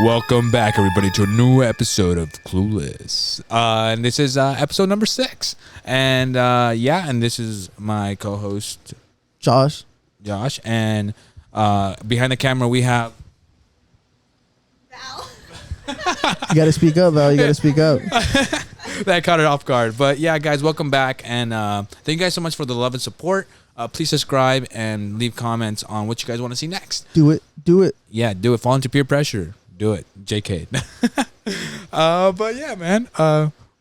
Welcome back, everybody, to a new episode of Clueless. And this is episode number 6. And and this is my co-host Josh. And behind the camera we have Val. You gotta speak up, Val. You gotta speak up. that caught it off guard. But yeah, guys, welcome back, and thank you guys so much for the love and support. Please subscribe and leave comments on what you guys want to see next. Do it. Do it. Yeah, do it. Fall into peer pressure. Do it. JK. But yeah, man.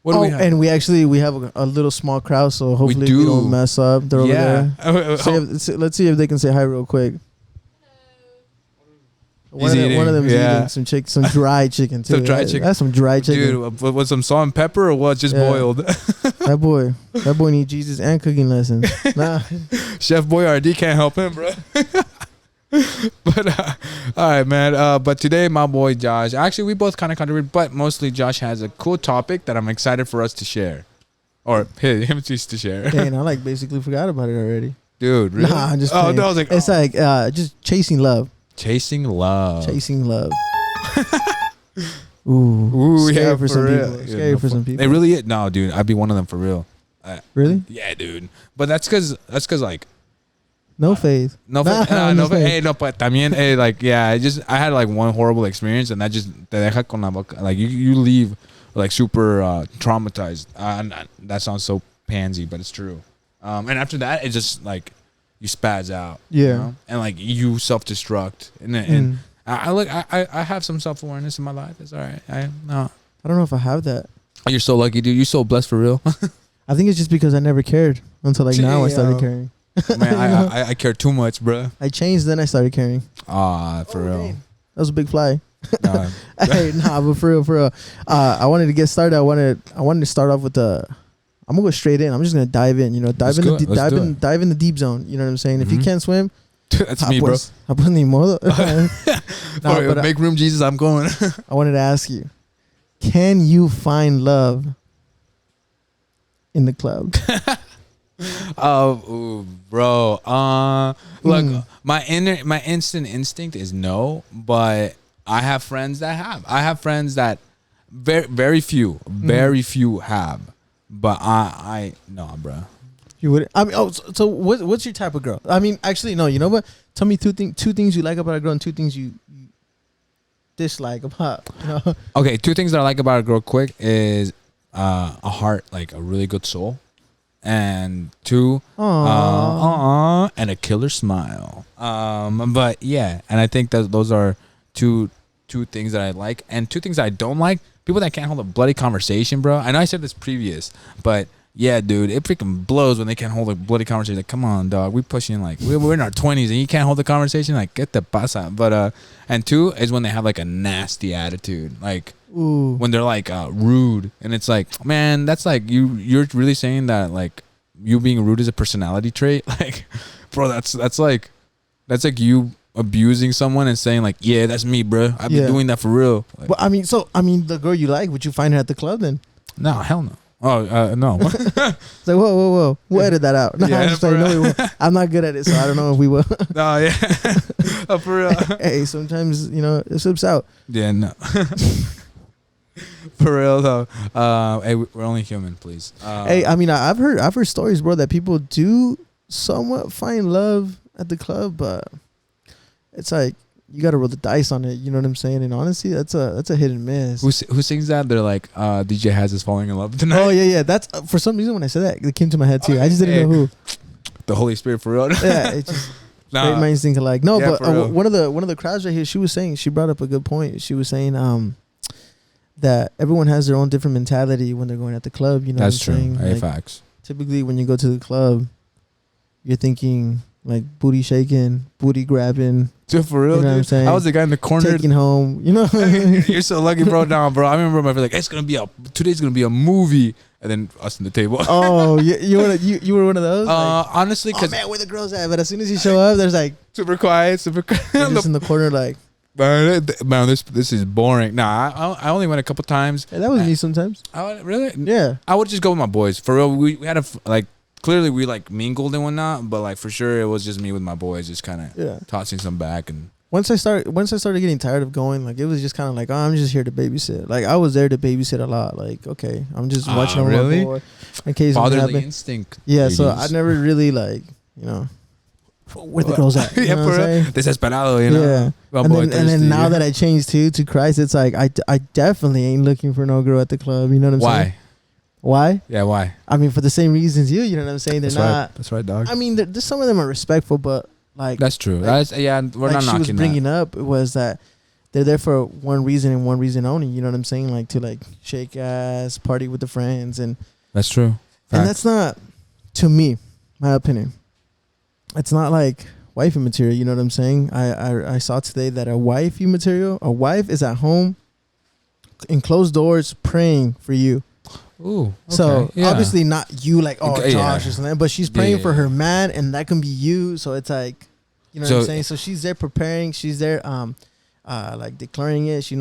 What do we have? And we have a little small crowd, so hopefully do. we don't mess up. They're over there. Let's see if they can say hi real quick. One of them is eating some dried chicken too. Some dried chicken. That's some dried chicken. Dude, with some salt and pepper or what? Just boiled. That boy need Jesus and cooking lessons. Nah. Chef Boyardee can't help him, bro. But all right, man. But today, my boy Josh. Actually, we both kind of contribute, but mostly Josh has a cool topic that I'm excited for us to share, or him to share. Dang, I basically forgot about it already. Dude, really? Nah, I'm just oh playing. no, I was like, it's like just chasing love. Chasing love. Chasing love. Ooh, scary yeah, for some real. people. Scary for some people. It really is. No, dude, I'd be one of them for real. Really? Yeah, dude. But that's cause like no faith. no faith. No faith. Hey, no, but también, hey, like yeah, I had like one horrible experience, and that just te deja con la boca. Like you leave like super traumatized. That sounds so pansy, but it's true. And after that, it's just like you spaz out. Yeah. You know? And like you self-destruct, and I have some self-awareness in my life. It's all right. I don't know if I have that. You're so lucky, dude. You're so blessed for real. I think it's just because I never cared until like now I started caring. Man, I care too much, bro. I changed, then I started caring. For real. Dang. That was a big fly. Hey, but for real. I wanted to get started. I wanted to start off with I'm gonna go straight in. I'm just gonna dive in. Dive in the deep zone. You know what I'm saying? If you can't swim, that's me, bro. Ni modo. Make room, Jesus. I'm going. I wanted to ask you, can you find love in the club? Bro. Look, my instant instinct is no, but I have friends that have. I have friends that very few have. But I no, bro. You would. I mean, so what's your type of girl? I mean, actually, no. You know what? Tell me two things you like about a girl and 2 things you dislike about. Okay, 2 things that I like about a girl. Quick is a heart, like a really good soul, and 2, and a killer smile. But yeah, and I think that those are two things that I like, and 2 things that I don't like. People that can't hold a bloody conversation, bro. I know I said this previous, but yeah, dude, it freaking blows when they can't hold a bloody conversation. Like, come on, dog. We pushing like we're in our 20s and you can't hold the conversation. Like, get the pasa. But and 2 is when they have like a nasty attitude, like when they're like rude, and it's like, man, that's like you're really saying that like you being rude is a personality trait. Like, bro, that's like you abusing someone and saying like, yeah, that's me, bro. I've been doing that for real. Like, but I mean, the girl you like, would you find her at the club then? No, hell no. Oh, no. It's like, whoa. We'll edit that out. No, I'm just like, no, we won't. I'm not good at it, so I don't know if we will. No, yeah. For real. Hey, sometimes, it slips out. Yeah, no. For real, though. Hey, we're only human, please. Hey, I mean, I've heard stories, bro, that people do somewhat find love at the club, but it's like you got to roll the dice on it. You know what I'm saying? And honestly, that's a hit and miss. Who sings that? They're like, DJ Has is falling in love tonight. Oh yeah. That's for some reason when I said that, it came to my head too. I just didn't know who. The Holy Spirit, for real. Yeah, it just straight minds think alike. No, yeah, but one of the crowds right here, she brought up a good point. She was saying that everyone has their own different mentality when they're going at the club. You know, that's what I'm true. saying? Like, facts. Typically, when you go to the club, you're thinking like booty shaking, booty grabbing. Dude, for real, you know dude. what I'm saying? I was the guy in the corner taking home. You're so lucky, bro. Now, bro, I remember my friend like, today's gonna be a movie, and then us in the table. Oh, you were one of those. Honestly, because where the girls at? But as soon as you show up, there's like super quiet. Just in the corner, like. Man, this is boring. Nah, I only went a couple times. Hey, that was me sometimes. Really? Yeah. I would just go with my boys. For real, we had clearly we like mingled and whatnot, but like for sure it was just me with my boys, just kind of tossing some back and once I started getting tired of going, like it was just kind of like, oh, I'm just here to babysit. Like I was there to babysit a lot. Like okay, I'm just watching over my boy in case fatherly instinct. Yeah, so I never really like where the girls at. You know what I'm saying? Desesperado, you know. Yeah, and then now that I changed to Christ, it's like I definitely ain't looking for no girl at the club. You know what I'm saying? Why? Yeah, why? I mean, for the same reasons you know what I'm saying. They're That's not. Right. That's right, dog. I mean, there's some of them are respectful, but like that's true. Like, we're not knocking that. She was bringing up was that they're there for one reason and one reason only. You know what I'm saying? Like to like shake ass, party with the friends, and that's true. Fact. And that's not, to me, my opinion. It's not like wifey material. You know what I'm saying? I saw today that a wife is at home in closed doors praying for you. Ooh. Okay. So obviously not you like Josh or something, but she's praying for her man, and that can be you. So it's like, you know what I'm saying? So she's there preparing. She's there, like declaring it.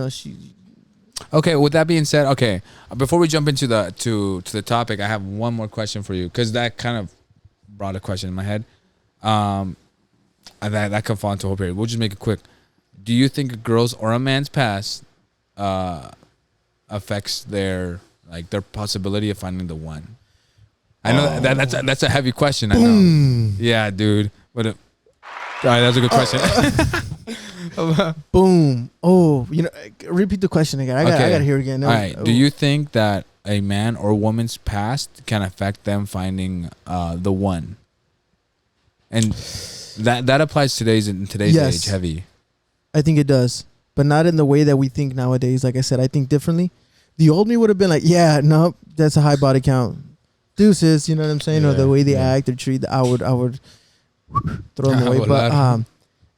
Okay. With that being said, okay, before we jump into the topic, I have one more question for you because that kind of brought a question in my head. And that could fall into a whole period. We'll just make it quick. Do you think a girl's or a man's past affects their possibility of finding the one? I know that's a heavy question. I know. Yeah, dude. But all right, that's a good question. Boom. Oh, repeat the question again. I gotta hear it again. All right. Do you think that a man or woman's past can affect them finding the one? And that applies in today's age heavy. I think it does, but not in the way that we think nowadays. Like I said, I think differently. The old me would have been like, yeah, nope, that's a high body count. Deuces, you know what I'm saying? Or the way they act or treat, I would throw them away. But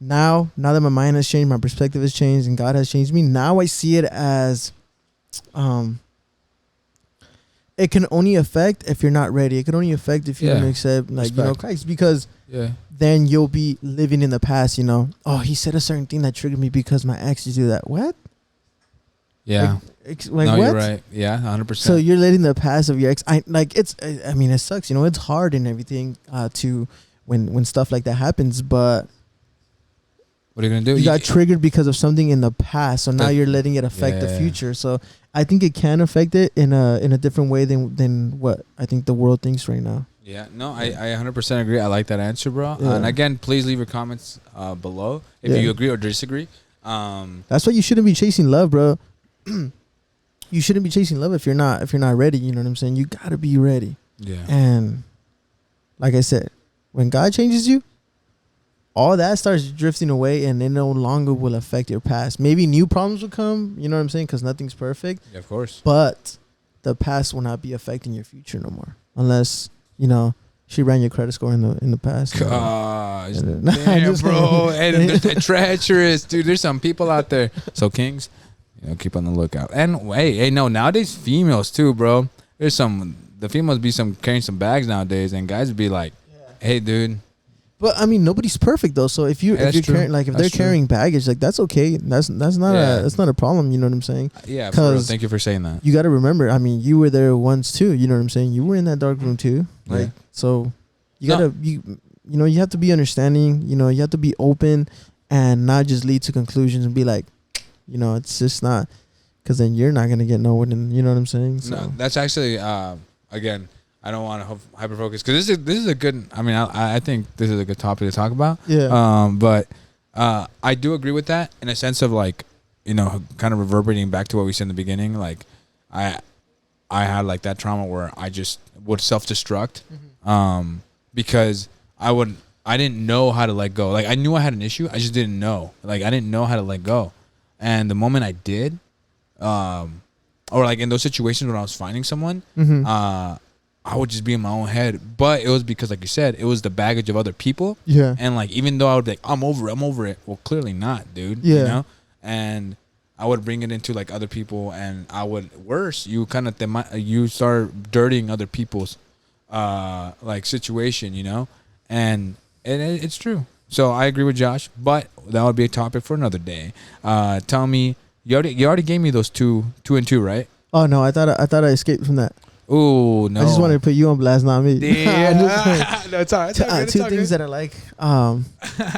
now that my mind has changed, my perspective has changed, and God has changed me, now I see it as it can only affect if you're not ready. It can only affect if you don't accept Christ, because then you'll be living in the past. Oh, he said a certain thing that triggered me because my ex used to do that. What? Yeah. Like no, what? You're right. Yeah, 100%. So you're letting the past of your ex. I mean, it sucks. It's hard and everything to when stuff like that happens. But what are you gonna do? You got triggered because of something in the past. So now you're letting it affect the future. So I think it can affect it in a different way than what I think the world thinks right now. Yeah. No, I 100% agree. I like that answer, bro. Yeah. And again, please leave your comments below if you agree or disagree. That's why you shouldn't be chasing love, bro. You shouldn't be chasing love if you're not ready. You know what I'm saying? You gotta be ready. Yeah. And like I said, when God changes you, all that starts drifting away, and it no longer will affect your past. Maybe new problems will come. You know what I'm saying? Because nothing's perfect. Yeah, of course. But the past will not be affecting your future no more, unless she ran your credit score in the past. Gosh, damn, bro. And they're treacherous, dude. There's some people out there. So Kings, keep on the lookout. And hey, no, nowadays females too, bro. The females be carrying some bags nowadays, and guys would be like, hey, dude. But I mean, nobody's perfect though. So if you're carrying, like, if they're carrying baggage, like, that's okay. That's not a problem. You know what I'm saying? Yeah. For real. Thank you for saying that. You got to remember. I mean, you were there once too. You know what I'm saying? You were in that dark room too. Like, so you gotta you have to be understanding. You have to be open and not just lead to conclusions and be like, it's just not, because then you're not gonna get nowhere. And you know what I'm saying? So. No, that's actually again. I don't want to hyper focus because this is a good. I mean, I think this is a good topic to talk about. Yeah. But I do agree with that in a sense of like, kind of reverberating back to what we said in the beginning. Like, I had like that trauma where I just would self-destruct, because I didn't know how to let go. Like, I knew I had an issue, I just didn't know. Like, I didn't know how to let go, and the moment I did, or like in those situations when I was finding someone, I would just be in my own head. But it was because, like you said, it was the baggage of other people. Yeah. And like, even though I would be like, I'm over it. Well, clearly not, dude. Yeah. And I would bring it into like other people, and I would you kind of you start dirtying other people's like situation, and it's true. So I agree with Josh, but that would be a topic for another day. Tell me, you already gave me those two and two, right? Oh no, I thought I escaped from that. Oh no! I just wanted to put you on blast, not me. Yeah. No, it's all right. Two things that I like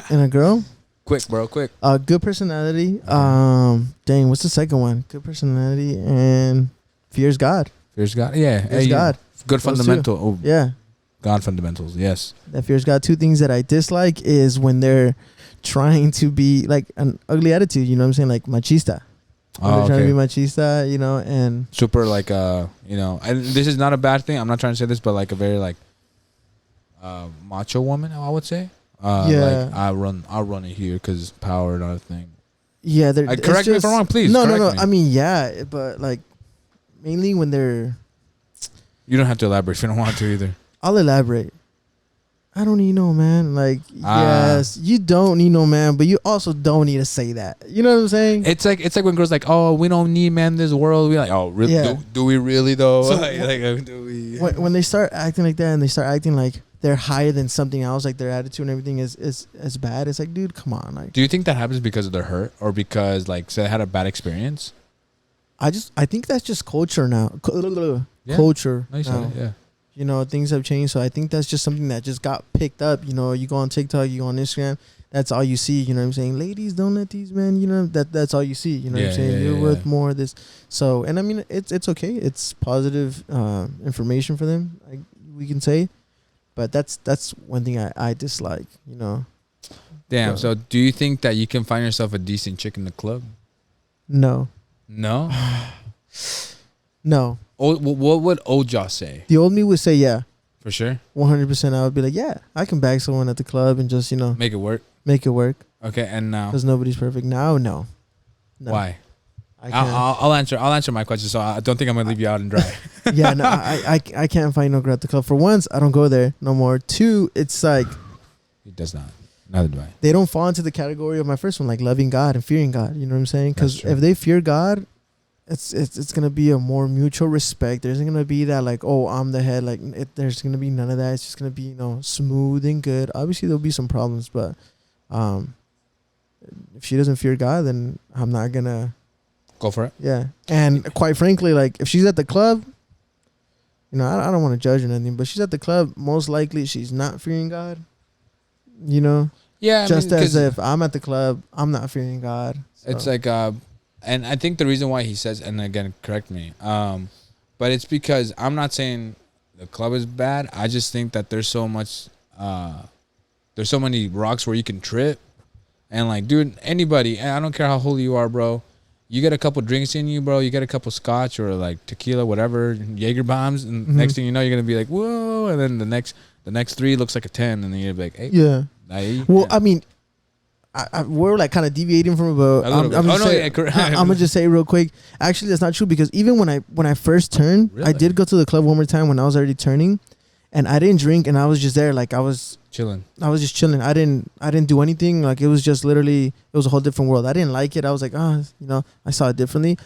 in a girl. Quick, bro. Quick. Good personality. Dang, what's the second one? Good personality and fears God. Fears God. Yeah. Fears God. Good fundamental. Oh, yeah. God fundamentals. Yes. That fears God. Two things that I dislike is when they're trying to be like an ugly attitude. You know what I'm saying? Like machista. When they're trying to be machista, you know, and super like you know, and this is not a bad thing. I'm not trying to say this, but like a very like macho woman, I would say. Like I'll run it here because power and other thing. Yeah, they're correct me if I'm wrong, please. No. Me. I mean, yeah, but like mainly when they're. You don't have to elaborate if you don't want to either. I'll elaborate. I don't need no man. Like, yes, you don't need no man, but you also don't need to say that. You know what I'm saying? It's like when girls like, oh, we don't need men in this world. We like, oh, really? Yeah. Do we really though? So do we? When they start acting like that and they start acting like they're higher than something else, like their attitude and everything is bad. It's like, dude, come on. Like, do you think that happens because of their hurt or because like say they had a bad experience? I think that's just culture now. Yeah. Culture. Nice. Now. Yeah. You know, things have changed. So I think that's just something that just got picked up. You know, you go on TikTok, you go on Instagram. That's all you see. You know what I'm saying? Ladies, don't let these men, you know, that's all you see. You know what I'm saying? You're worth more of this. So, and I mean, it's okay. It's positive information for them, we can say. But that's one thing I dislike, you know. Damn. So do you think that you can find yourself a decent chick in the club? No. No? No. What would Oja say? The old me would say, yeah. For sure? 100%. I would be like, yeah, I can bag someone at the club and just, you know. Make it work? Make it work. Okay, and now? Because nobody's perfect. Now, no. Why? I'll answer my question, so I don't think I'm going to leave you out and dry. Yeah, no, I can't find no girl at the club. For once, I don't go there no more. Two, it's like... He does not. Neither do I. They don't fall into the category of my first one, like loving God and fearing God. You know what I'm saying? Because if they fear God... It's gonna be a more mutual respect. There's gonna be that like, oh, I'm the head. Like there's gonna be none of that. It's just gonna be, you know, smooth and good. Obviously there'll be some problems, but if she doesn't fear God, then I'm not gonna go for it. Yeah, and quite frankly, like if she's at the club, you know, I don't want to judge or anything, but she's at the club. Most likely she's not fearing God. You know. Yeah. Just as if I'm at the club, I'm not fearing God. So. It's like and I think the reason why he says, and again, correct me, but it's because I'm not saying the club is bad. I just think that there's so many rocks where you can trip. And like, dude, anybody, I don't care how holy you are, bro. You get a couple drinks in you, bro. You get a couple scotch or like tequila, whatever, Jaeger bombs, and next thing you know, you're gonna be like, whoa, and then the next 3 looks like a 10, and then you're like, hey, yeah. Well, I mean. We're like kind of deviating from I'm gonna just say real quick. Actually, that's not true because even when I first turned, really? I did go to the club one more time when I was already turning, and I didn't drink, and I was just there like I was chilling. I was just chilling. I didn't do anything. Like it was just literally, it was a whole different world. I didn't like it. I was like, you know, I saw it differently,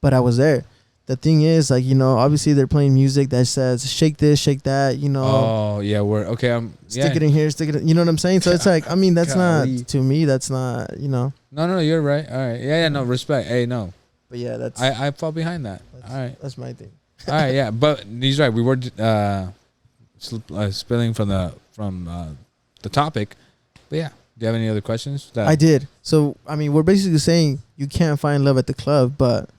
but I was there. The thing is, like, you know, obviously they're playing music that says shake this, shake that, you know. Oh, yeah, we're okay. Stick it in here, stick it in, you know what I'm saying? So it's like, I mean, that's not, to me, that's not, you know. No, you're right. All right. Yeah, no, respect. Hey, no. But yeah, that's. I fall behind that. All right. That's my thing. All right, yeah. But he's right. We were spilling from the topic. But yeah. Do you have any other questions? I did. So, I mean, we're basically saying you can't find love at the club, but.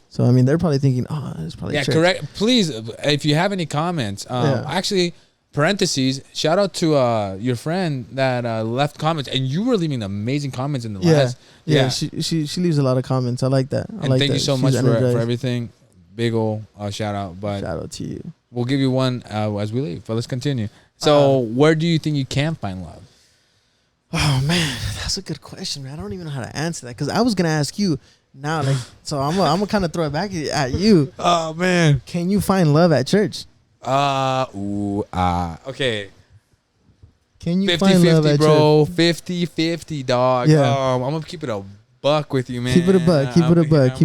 So, I mean, they're probably thinking, it's probably yeah, correct. Please, if you have any comments, actually, parentheses, shout out to your friend that left comments. And you were leaving amazing comments in the last. Yeah, she leaves a lot of comments. I like that. And thank you so much for everything. Big ol' shout out. But shout out to you. We'll give you one as we leave. But let's continue. So, where do you think you can find love? Oh, man, that's a good question, man. I don't even know how to answer that because I was going to ask you. Now, like, so I'm gonna kind of throw it back at you. Oh man, can you find love at church? Okay. Can you find love at bro, church? 50-50, dog. Yeah. I'm gonna keep it a buck with you, man. Keep it a buck. Keep it a buck.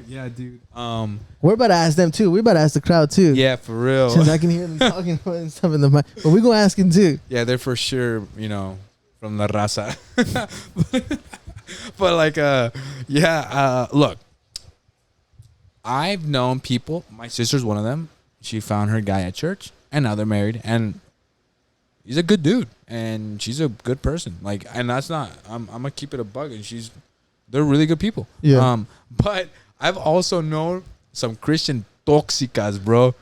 Yeah, dude. We're about to ask them too. We're about to ask the crowd too. Yeah, for real. Since I can hear them talking and stuff in the mic, but we gonna ask them too. Yeah, they're for sure. You know, from La Raza. But like, look, I've known people. My sister's one of them. She found her guy at church, and now they're married. And he's a good dude, and she's a good person. Like, and that's not. I'm gonna keep it a bug, and they're really good people. Yeah. But I've also known some Christian toxicas, bro.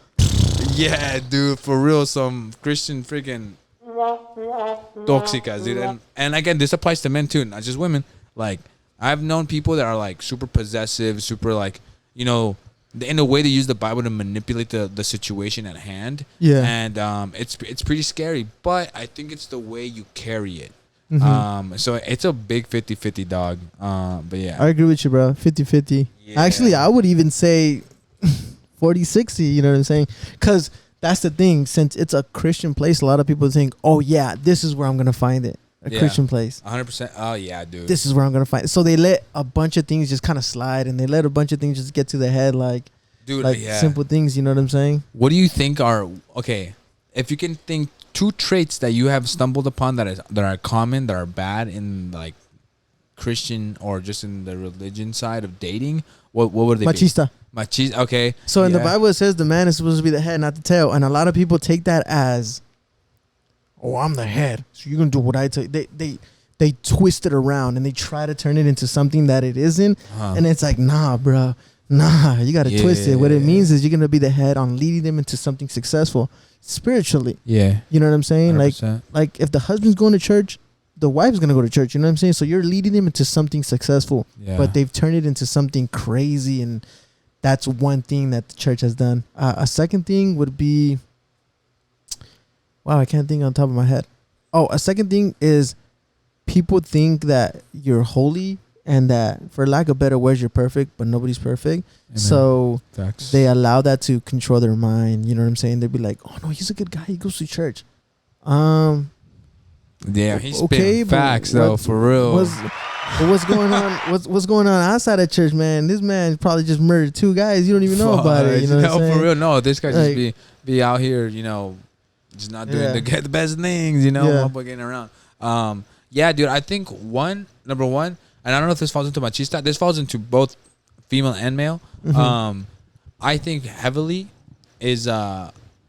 Yeah, dude, for real, some Christian freaking toxicas, dude. And again, this applies to men too, not just women. Like, I've known people that are like super possessive, super like, you know, in a way they use the Bible to manipulate the situation at hand. Yeah. And it's pretty scary, but I think it's the way you carry it. Mm-hmm. So it's a big 50-50 dog. But yeah. I agree with you, bro. 50-50. Yeah. Actually, I would even say 40-60, you know what I'm saying? Because that's the thing. Since it's a Christian place, a lot of people think, oh, yeah, this is where I'm going to find it. A Christian place. 100%. Oh, yeah, dude. This is where I'm going to find it. So they let a bunch of things just kind of slide, and they let a bunch of things just get to the head, like, dude, like simple things, you know what I'm saying? What do you think are, okay, if you can think 2 traits that you have stumbled upon that are common, that are bad in, like, Christian or just in the religion side of dating, what would they Machista. be? Machista, okay. So in the Bible it says the man is supposed to be the head, not the tail. And a lot of people take that as, oh, I'm the head, so you're going to do what I tell you. They twist it around and they try to turn it into something that it isn't. And it's like, nah, bro. Nah, you got to twist it. What it means is you're going to be the head on leading them into something successful spiritually. Yeah. You know what I'm saying? 100%. Like if the husband's going to church, the wife's going to go to church. You know what I'm saying? So you're leading them into something successful. Yeah. But they've turned it into something crazy. And that's one thing that the church has done. A second thing would be, wow, I can't think on top of my head. Oh, a second thing is people think that you're holy and that, for lack of better words, you're perfect, but nobody's perfect. Amen. So Facts. they allow that to control their mind. You know what I'm saying? They'd be like, oh, no, he's a good guy. He goes to church. Yeah, he's spitting facts, though, for real. What's going on? What's going on outside of church, man? This man probably just murdered 2 guys. You don't even know about it. You know what I'm saying? For real. No, this guy like, just be out here, you know, just not doing the best things, you know, getting around. Yeah, dude, I think number one, and I don't know if this falls into machista. This falls into both female and male. Mm-hmm. I think heavily is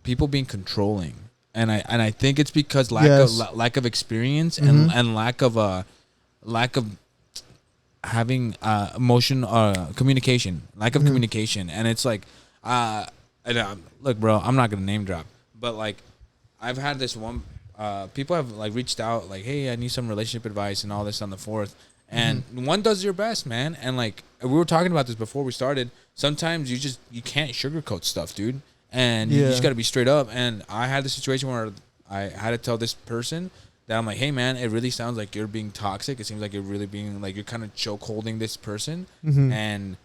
people being controlling, and I think it's because lack of experience and lack of having communication, lack of communication, and it's like, look, bro, I'm not gonna name drop, but like, I've had this one. People have like reached out like, hey, I need some relationship advice and all this on the fourth. And one does your best, man. And like we were talking about this before we started. Sometimes you can't sugarcoat stuff, dude. And you just got to be straight up. And I had the situation where I had to tell this person that I'm like, hey, man, it really sounds like you're being toxic. It seems like you're really being like, you're kind of choke holding this person. And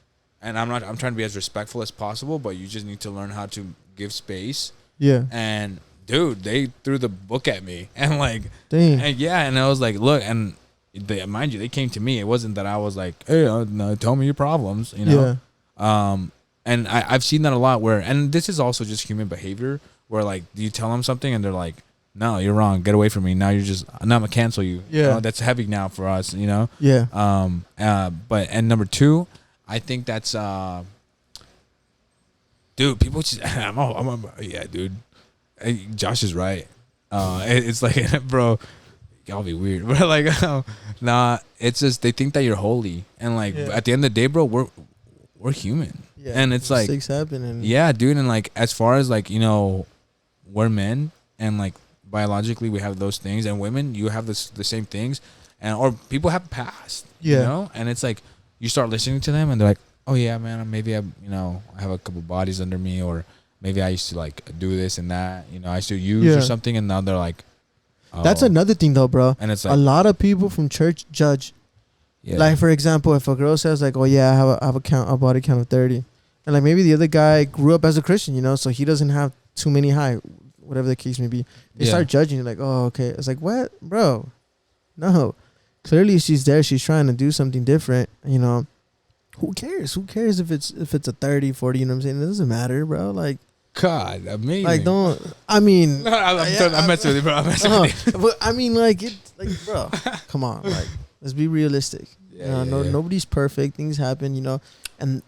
I'm trying to be as respectful as possible, but you just need to learn how to give space. Yeah. And dude, they threw the book at me and like, dang. And I was like, look, and mind you, they came to me. It wasn't that I was like, hey, no, tell me your problems, you know? Yeah. And I've seen that a lot where, and this is also just human behavior where like, you tell them something and they're like, no, you're wrong. Get away from me. Now I'm gonna cancel you. Yeah. You know, that's heavy now for us, you know? Yeah. And number 2, I think that's, dude, people just, yeah, dude. Josh is right. It's like, bro, y'all be weird, but like, nah. It's just they think that you're holy, and like at the end of the day, bro, we're human, and it's like mistakes happen, yeah, dude, and like as far as like, you know, we're men, and like biologically we have those things, and women, you have the same things, and or people have past, you know, and it's like you start listening to them, and they're like, oh yeah, man, maybe I have a couple bodies under me, or maybe I used to like do this and that, you know, I used to use or something, and now they're like, oh. That's another thing though, bro. And it's like, a lot of people from church judge. Yeah. Like for example, if a girl says like, oh yeah, I have a body count of 30, and like maybe the other guy grew up as a Christian, you know, so he doesn't have too many high, whatever the case may be. They start judging you like, oh okay. It's like, what, bro? No, clearly she's there. She's trying to do something different, you know. Who cares? Who cares if it's a 30, 40, you know what I'm saying? It doesn't matter, bro. Like, God, amazing. Like, don't. I mean, I'm messing with you, bro. I'm messing with you. But I mean, like, bro. Come on, like, let's be realistic. Yeah, you know, nobody's perfect. Things happen, you know, and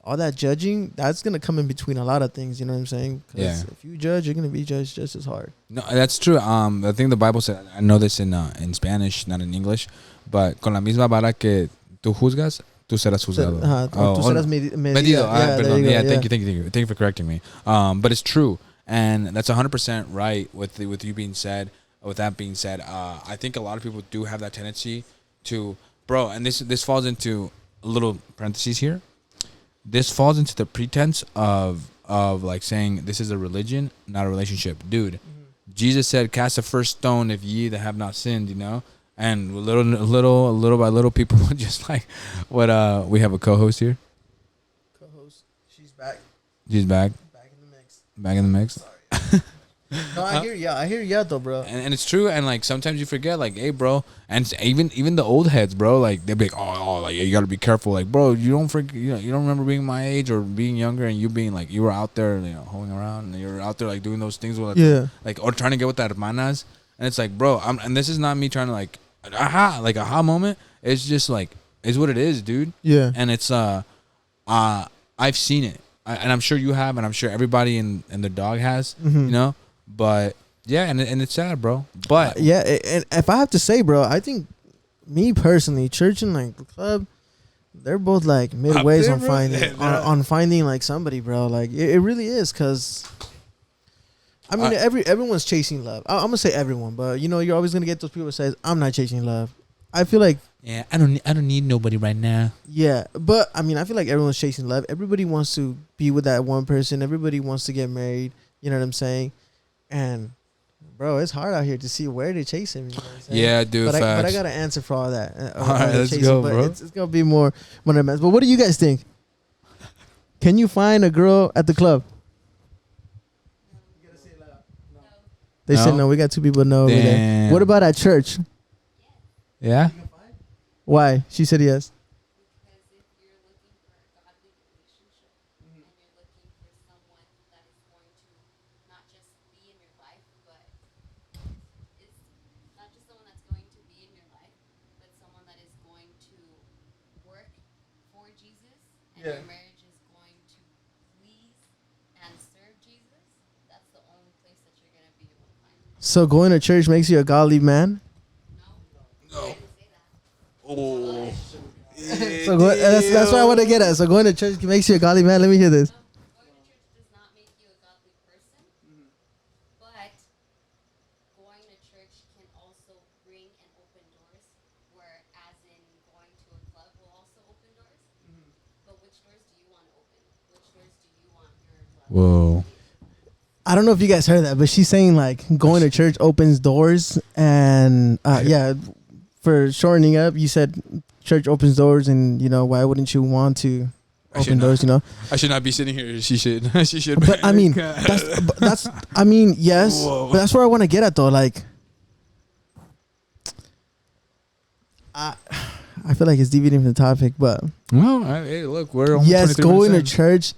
all that judging, that's gonna come in between a lot of things. You know what I'm saying? 'Cause Yeah. if you judge, you're gonna be judged just as hard. No, that's true. I think the Bible said. I know this in Spanish, not in English, but con la misma vara que tú juzgas, tú serás juzgado. Tú serás medido. Yeah, perdón. Yeah, Thank you for correcting me. But it's true, and that's 100% right with you being said. With that being said, I think a lot of people do have that tendency to, bro, and this falls into a little parentheses here. This falls into the pretense of like saying this is a religion, not a relationship, dude. Mm-hmm. Jesus said, "Cast the first stone if ye that have not sinned," you know. And little by little, people would just like what. We have a co-host here. Co-host, she's back. She's back. Back in the mix. Back in the mix. Sorry. No, I hear ya. I hear ya though, bro. And it's true. And like sometimes you forget, like, hey, bro. And even the old heads, bro. Like they'll be like, like you gotta be careful, like, bro. You don't forget. You don't remember being my age or being younger, and you being like you were out there, hoeing around, and you were out there like doing those things with, like, or trying to get with that hermanas. And it's like, bro. And this is not me trying to like, aha moment. It's just like, it's what it is, dude. Yeah. And it's I've seen it, and I'm sure you have, and I'm sure everybody in the dog has, But yeah, and it's sad, bro. But yeah, and if I have to say, bro, I think me personally, church and like the club, they're both like midways on finding like somebody, bro. Like it really is, cause I mean everyone's chasing love. I'm gonna say everyone, but you're always gonna get those people that says I'm not chasing love. I feel like I don't need nobody right now. Yeah, but I mean I feel like everyone's chasing love. Everybody wants to be with that one person. Everybody wants to get married. You know what I'm saying? And bro, it's hard out here to see where they're chasing. You know what I'm saying? Yeah, dude. But I got an answer for all that. All right, let's go, bro. It's gonna be more when I mess. But what do you guys think? Can you find a girl at the club? They said no. We got two people no over there. What about at church? Yeah. Why? She said yes. Your marriage is going to please and serve Jesus, that's the only place that you're going to be able to find it. So going to church makes you a godly man? No. I didn't say that. So that's what I want to get at. So going to church makes you a godly man? Let me hear this. Going to church does not make you a godly person, but going to church can also bring and open doors, whereas in going to a club will also open doors. But which doors do you want to open? Which doors do you want your love? Whoa. I don't know if you guys heard that, but she's saying like going to church opens doors, and for shortening up, you said church opens doors, and why wouldn't you want to open doors? I should not be sitting here. She should. She should. But I mean, that's. I mean, yes, but that's where I want to get at though. Like, I feel like it's deviating from the topic, but hey, look, we're almost yes, going to church.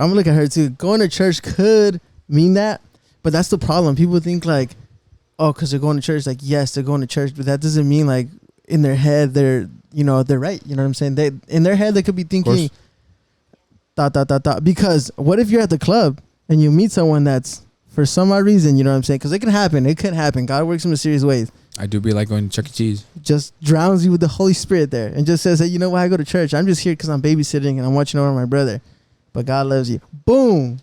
I'm gonna look at her too. Going to church could mean that, but that's the problem. People think like, oh, because they're going to church. Like, yes, they're going to church, but that doesn't mean like in their head they're they're right. You know what I'm saying? They in their head they could be thinking, ... Because what if you're at the club and you meet someone that's for some odd reason, you know what I'm saying? Because it can happen. It could happen. God works in mysterious ways. I do be like going to Chuck E. Cheese. Just drowns you with the Holy Spirit there and just says, hey, you know why I go to church? I'm just here because I'm babysitting and I'm watching over my brother. But God loves you. Boom.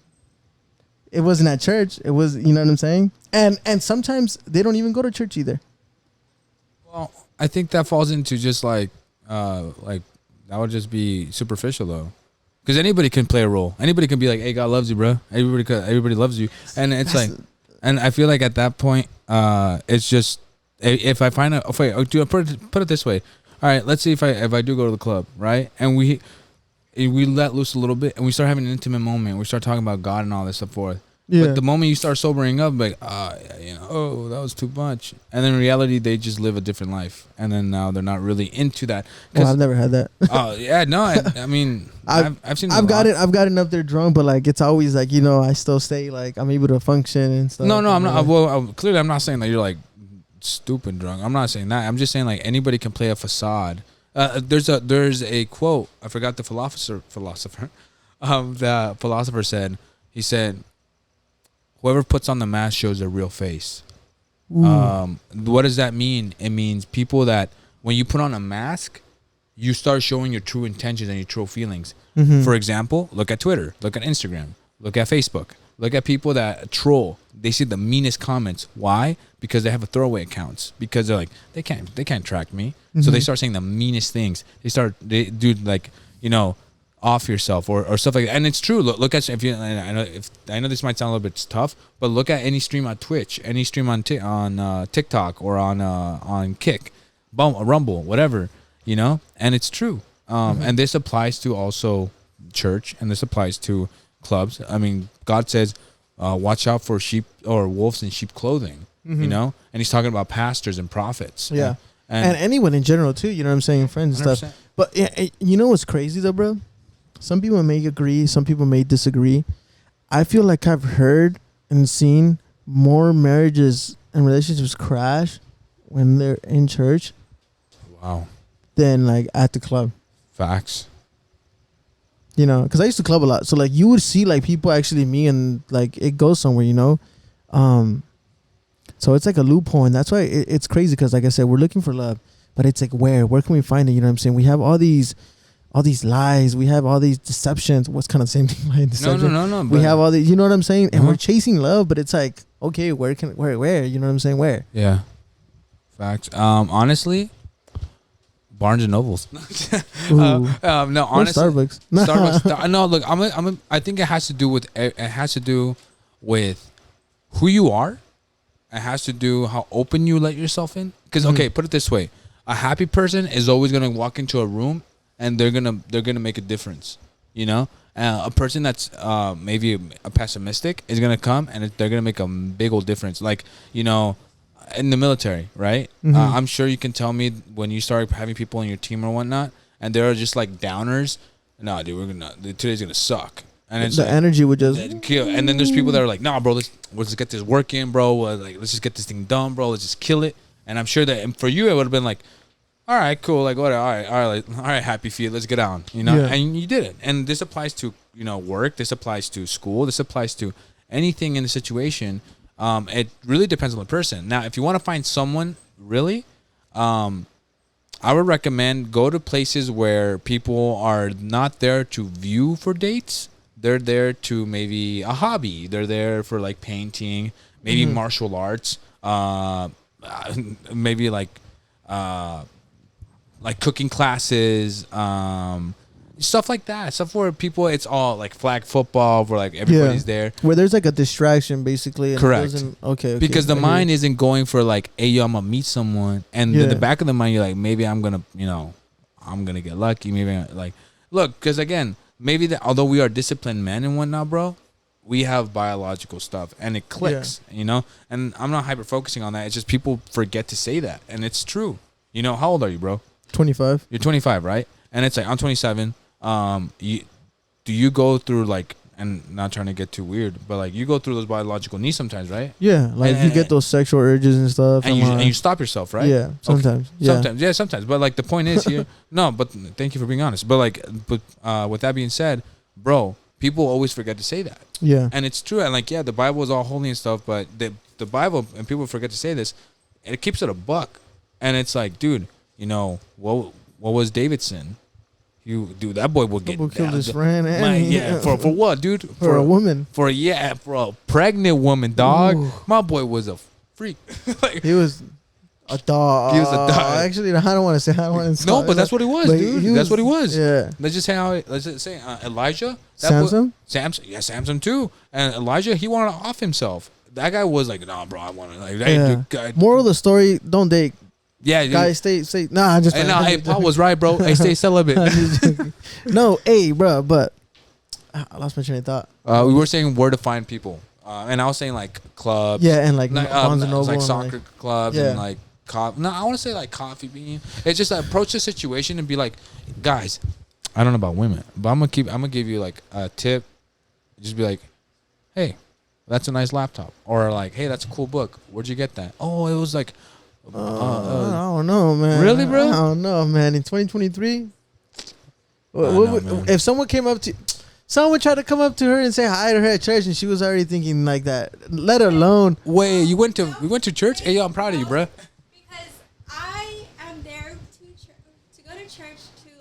It wasn't at church. It was, you know what I'm saying? And sometimes they don't even go to church either. Well, I think that falls into just like that would just be superficial though. Because anybody can play a role. Anybody can be like, hey, God loves you, bro. Everybody loves you. And it's like, and I feel like at that point, it's just, if I find out, put it this way. All right, let's see if I do go to the club, right? And we let loose a little bit and we start having an intimate moment. We start talking about God and all this stuff forth. Yeah. But the moment you start sobering up, like, that was too much. And then in reality, they just live a different life. And then now they're not really into that. Well, I've never had that. Oh, yeah, no. I mean, I've seen I've gotten up there drunk, but like, it's always like, I still stay like, I'm able to function and stuff. No, I'm not. Well, clearly, I'm not saying that you're like stupid drunk. I'm not saying that. I'm just saying like anybody can play a facade There's a quote. I forgot the philosopher. The philosopher said. He said, "Whoever puts on the mask shows their real face." What does that mean? It means people that when you put on a mask, you start showing your true intentions and your true feelings. For example, look at Twitter, look at Instagram, look at Facebook, look at people that troll. They see the meanest comments. Why? Because they have a throwaway accounts. Because they're like, they can't track me. So they start saying the meanest things. They do like, off yourself or stuff like that. And it's true. Look at, I know this might sound a little bit tough, but look at any stream on Twitch, any stream on TikTok or on Kick, Rumble, whatever, and it's true. And this applies to also church, and this applies to clubs. I mean, God says, watch out for sheep or wolves in sheep clothing, and he's talking about pastors and prophets. Yeah. And anyone in general too, you know what I'm saying? Friends and 100%. Stuff. But you know what's crazy though, bro? Some people may agree, some people may disagree. I feel like I've heard and seen more marriages and relationships crash when they're in church. Wow. Than like at the club. Facts. Because I used to club a lot. So like you would see like people actually meet and like it goes somewhere, So it's like a loophole, and that's why it's crazy because like I said, we're looking for love, but it's like where can we find it? You know what I'm saying? We have all these lies, we have all these deceptions. What's kind of the same thing? Like deception? No. We have all these, you know what I'm saying? And we're chasing love, but it's like, okay, where? You know what I'm saying? Where? Yeah. Facts. Honestly, Barnes and Nobles. No, honestly, Starbucks. Starbucks. No, look, I think it has to do with who you are. It has to do how open you let yourself in. Because okay, put it this way: a happy person is always gonna walk into a room and they're gonna make a difference. A person that's maybe a pessimistic is gonna come and they're gonna make a big old difference. Like in the military, right? I'm sure you can tell me when you start having people on your team or whatnot, and they're just like downers. No, dude, today's gonna suck. And it's the energy would just kill. And then there's people that are like, nah, bro, let's get this work in, bro. Like, let's just get this thing done, bro. Let's just kill it. And I'm sure that for you, it would have been like, all right, cool, like whatever, all right, happy feet, let's get on, Yeah. And you did it. And this applies to work. This applies to school. This applies to anything in the situation. It really depends on the person. Now, if you want to find someone really, I would recommend go to places where people are not there to view for dates. They're there to maybe a hobby. They're there for like painting, maybe martial arts, maybe like cooking classes, stuff like that. Stuff where people, it's all like flag football, where like everybody's there. Where there's like a distraction, basically. And correct. Okay. Because the mind isn't going for like, hey, yo, I'm gonna meet someone, and in the back of the mind, you're like, maybe I'm gonna, I'm gonna get lucky. Maybe look, because again, maybe although we are disciplined men and whatnot, bro, we have biological stuff, and it clicks, And I'm not hyper focusing on that. It's just people forget to say that, and it's true. How old are you, bro? 25. You're 25, right? And it's like I'm 27. Do you go through like, and not trying to get too weird, but like you go through those biological needs sometimes, right? Yeah, like you get those sexual urges and stuff, and you stop yourself, right? Yeah, sometimes. Okay. Sometimes. But like the point is here, no. But thank you for being honest. But with that being said, bro, people always forget to say that. Yeah, and it's true. And like, the Bible is all holy and stuff, but the Bible, and people forget to say this, it keeps it a buck. And it's like, dude, what was David's sin? That boy will get killed his friend. For what, dude? For a woman. For a pregnant woman, dog. Ooh. My boy was a freak. He was a dog. He was a dog. Actually, I don't want to say. No, but that's what he was, dude. That's what he was. Yeah. Let's just say Elijah. Samson. Samson too. And Elijah, he wanted to off himself. That guy was like, nah, bro, I want to like. Moral of the story: don't date. Yeah, dude. Guys, stay. Nah, just. Hey, Paul was right, bro. Hey, stay celibate. No, bro, but I lost my train of thought. We were saying where to find people, and I was saying like clubs. Yeah, and like Barnes and Noble, like soccer clubs, and like no, I want to say like Coffee Bean. It's just approach the situation and be like, guys, I don't know about women, but I'm gonna give you like a tip. Just be like, hey, that's a nice laptop, or like, hey, that's a cool book. Where'd you get that? Oh, it was like I don't know, man. Really, bro? I don't know, man. In 2023, if someone came up to, someone tried to come up to her and say hi to her at church, and she was already thinking like that. Let alone. Wait, we went to church? Hey, yo, I'm proud of you, bro. Because I am there to go to church to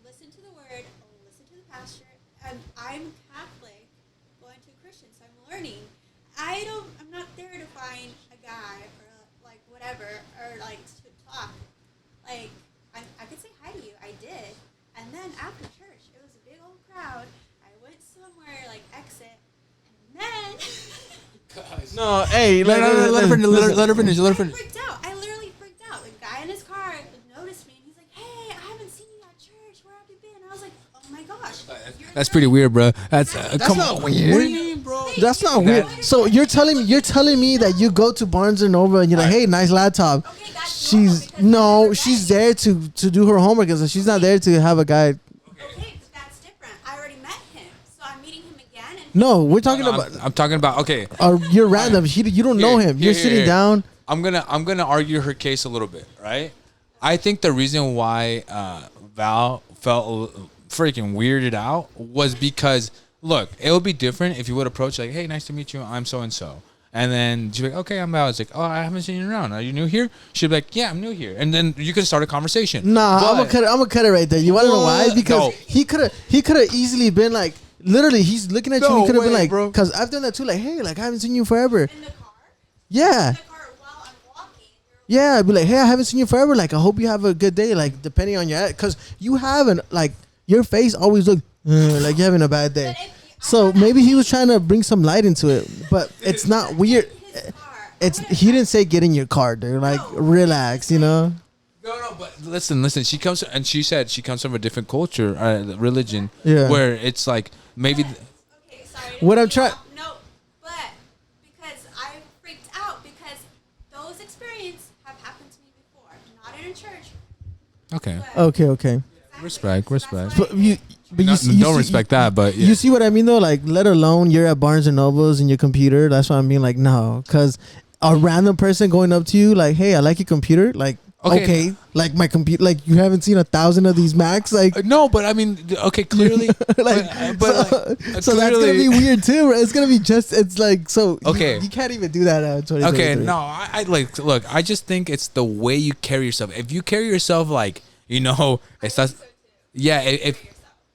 listen to the word, listen to the pastor, and I'm Catholic, going to Christian, so I'm learning. I'm not there to find a guy or like whatever or like to talk. Like I could say hi to you, I did, and then after church, it was a big old crowd. I went somewhere like exit, and then. No, hey, Let her finish. I freaked out. I literally freaked out. The guy in his car noticed me, and he's like, "Hey, I haven't seen you at church. Where have you been?" I was like, "Oh my gosh." That's pretty weird, bro. That's not weird. What do you mean, bro? That's not weird. So you're telling me that you go to Barnes and Noble and you're like, hey, nice laptop. Okay, that's She's there to do her homework, and so she's not there to have a guy. Okay, but that's different. I already met him, so I'm meeting him again. And No, we're talking about. I'm talking about okay. You're random. You don't know him. You're sitting down. I'm gonna argue her case a little bit, right? I think the reason why Val felt freaking weirded out was because look, it would be different if you would approach like, hey, nice to meet you, I'm so and so. And then she'd be like, okay, I'm Val. It's like, oh, I haven't seen you around. Are you new here? She'd be like, yeah, I'm new here. And then you can start a conversation. Nah, I'm gonna cut it right there. You want to know why? Because he could have easily been like, literally, he's looking at you. He could have been like, because I've done that too. Like, hey, like I haven't seen you forever. in the car. Yeah. In the car while I'm walking. Yeah, I'd be like, hey, I haven't seen you forever. Like, I hope you have a good day. Like, depending on your, because you haven't, like, your face always look like you're having a bad day. So maybe he was trying to bring some light into it, but it's not weird. He didn't say get in your car, dude. Like, relax, you know. No, but listen. She comes and she said she comes from a different culture, religion, Yeah. where it's like maybe. Okay, sorry. What I'm trying. No, but because I freaked out because those experiences have happened to me before, not in a church. Okay. But Okay. Respect. But you Don't respect that, but yeah. You see what I mean though? Like, let alone you're at Barnes and Nobles in your computer. That's what I mean. Like, no, because a random person going up to you like, hey, I like your computer. Like, okay, like my computer. Like, you haven't seen 1,000 of these Macs. Like, No, but I mean, okay, clearly, like, but so that's gonna be weird too. Right? It's gonna be it's like so. Okay. you can't even do that. 2023. Okay, no, I like look. I just think it's the way you carry yourself. If you carry yourself like estás, if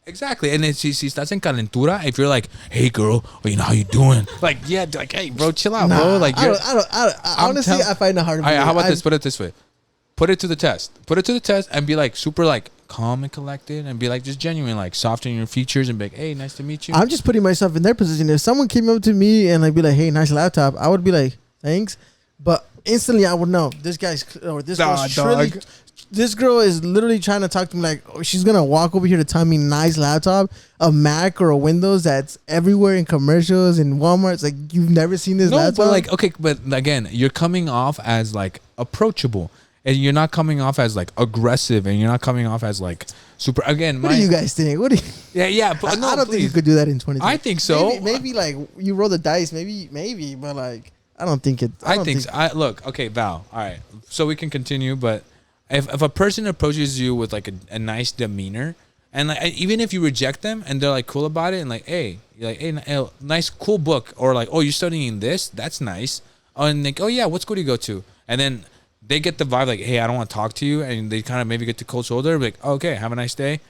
exactly, and then si estás en calentura, if you're like, hey girl, how you doing? Like, yeah, like, hey bro, chill out, bro. Like, I don't. Honestly, I find it hard. All right, how about this? Put it this way. Put it to the test. Put it to the test and be like super like calm and collected and be like just genuine, like soften your features and be like, hey, nice to meet you. I'm just putting myself in their position. If someone came up to me and like be like, hey, nice laptop, I would be like, thanks. But instantly I would know this this girl is literally trying to talk to me like, oh, she's gonna walk over here to tell me nice laptop, a Mac or a Windows that's everywhere in commercials in Walmart. It's like, you've never seen this laptop. But like, okay, but again, you're coming off as like approachable. And you're not coming off as like aggressive, and you're not coming off as like super. Again, what do you guys think? What do you? Yeah. But I don't think you could do that in 2020. I think so. Maybe like you roll the dice. Maybe, but like I don't think it. I think so. Look, okay, Val. All right, so we can continue. But if a person approaches you with like a nice demeanor, and like even if you reject them and they're like cool about it, and like, hey, you're like, hey, nice, cool book, or like, oh, you're studying this, that's nice. And like, oh yeah, what school do you go to? And then they get the vibe like, hey, I don't want to talk to you, and they kind of maybe get the cold shoulder, like, oh, okay, have a nice day.